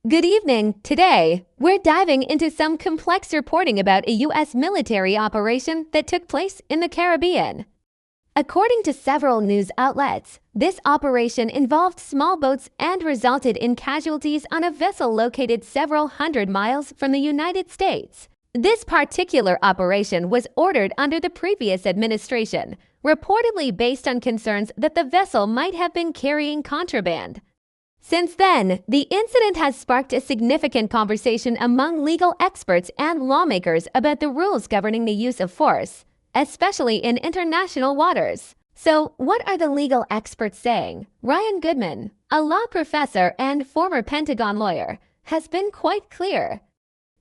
Good evening. Today, we're diving into some complex reporting about a U.S. military operation that took place in the Caribbean. According to several news outlets, this operation involved small boats and resulted in casualties on a vessel located several hundred miles from the United States. This particular operation was ordered under the previous administration, reportedly based on concerns that the vessel might have been carrying contraband. Since then, the incident has sparked a significant conversation among legal experts and lawmakers about the rules governing the use of force, especially in international waters. So, what are the legal experts saying? Ryan Goodman, a law professor and former Pentagon lawyer, has been quite clear.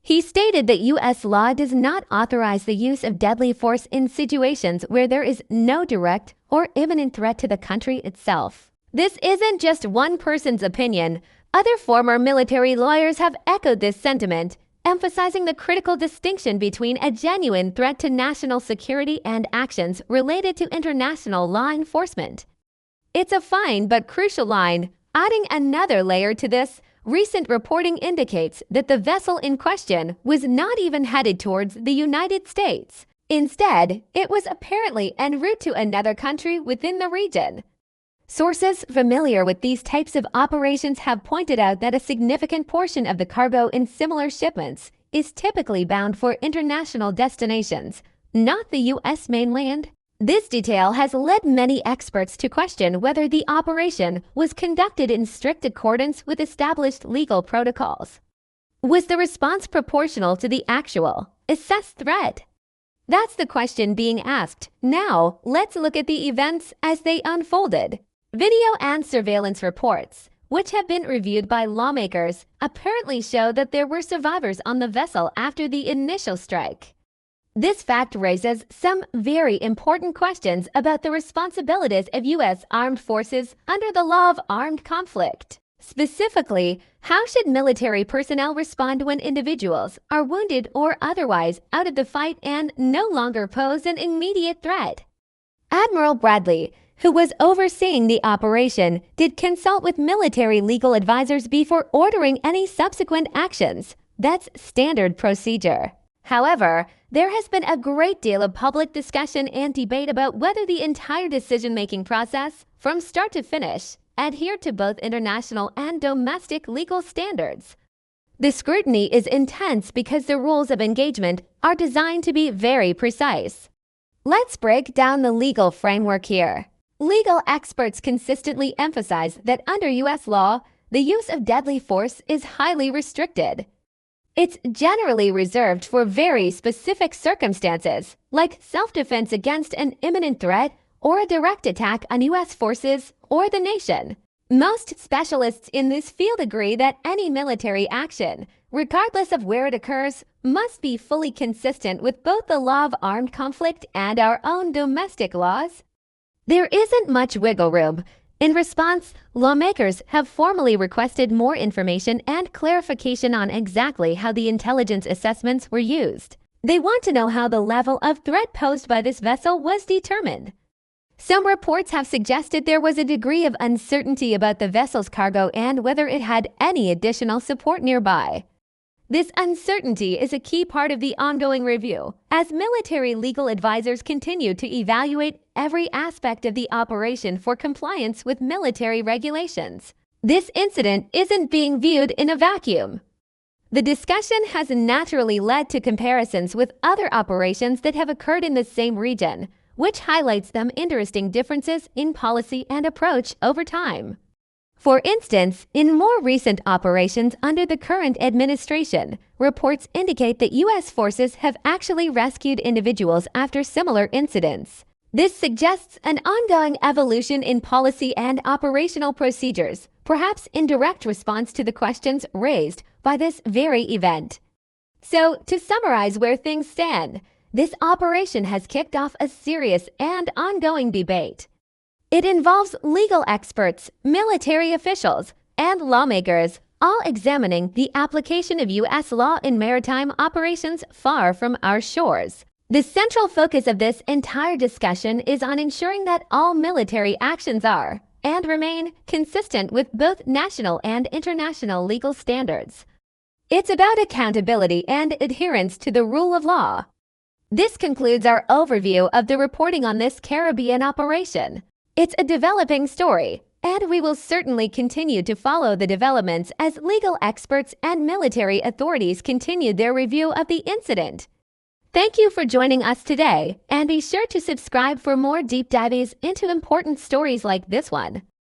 He stated that U.S. law does not authorize the use of deadly force in situations where there is no direct or imminent threat to the country itself. This isn't just one person's opinion. Other former military lawyers have echoed this sentiment, emphasizing the critical distinction between a genuine threat to national security and actions related to international law enforcement. It's a fine but crucial line. Adding another layer to this, recent reporting indicates that the vessel in question was not even headed towards the United States. Instead, it was apparently en route to another country within the region. Sources familiar with these types of operations have pointed out that a significant portion of the cargo in similar shipments is typically bound for international destinations, not the U.S. mainland. This detail has led many experts to question whether the operation was conducted in strict accordance with established legal protocols. Was the response proportional to the actual, assessed threat? That's the question being asked. Now, let's look at the events as they unfolded. Video and surveillance reports, which have been reviewed by lawmakers, apparently show that there were survivors on the vessel after the initial strike. This fact raises some very important questions about the responsibilities of U.S. armed forces under the law of armed conflict. Specifically, how should military personnel respond when individuals are wounded or otherwise out of the fight and no longer pose an immediate threat? Admiral Bradley, who was overseeing the operation, did consult with military legal advisors before ordering any subsequent actions. That's standard procedure. However, there has been a great deal of public discussion and debate about whether the entire decision-making process, from start to finish, adhered to both international and domestic legal standards. The scrutiny is intense because the rules of engagement are designed to be very precise. Let's break down the legal framework here. Legal experts consistently emphasize that under U.S. law, the use of deadly force is highly restricted. It's generally reserved for very specific circumstances, like self-defense against an imminent threat or a direct attack on U.S. forces or the nation. Most specialists in this field agree that any military action, regardless of where it occurs, must be fully consistent with both the law of armed conflict and our own domestic laws. There isn't much wiggle room. In response, lawmakers have formally requested more information and clarification on exactly how the intelligence assessments were used. They want to know how the level of threat posed by this vessel was determined. Some reports have suggested there was a degree of uncertainty about the vessel's cargo and whether it had any additional support nearby. This uncertainty is a key part of the ongoing review, as military legal advisors continue to evaluate every aspect of the operation for compliance with military regulations. This incident isn't being viewed in a vacuum. The discussion has naturally led to comparisons with other operations that have occurred in the same region, which highlights some interesting differences in policy and approach over time. For instance, in more recent operations under the current administration, reports indicate that U.S. forces have actually rescued individuals after similar incidents. This suggests an ongoing evolution in policy and operational procedures, perhaps in direct response to the questions raised by this very event. So, to summarize where things stand, this operation has kicked off a serious and ongoing debate. It involves legal experts, military officials, and lawmakers, all examining the application of U.S. law in maritime operations far from our shores. The central focus of this entire discussion is on ensuring that all military actions are, and remain consistent with both national and international legal standards. It's about accountability and adherence to the rule of law. This concludes our overview of the reporting on this Caribbean operation. It's a developing story, and we will certainly continue to follow the developments as legal experts and military authorities continue their review of the incident. Thank you for joining us today, and be sure to subscribe for more deep dives into important stories like this one.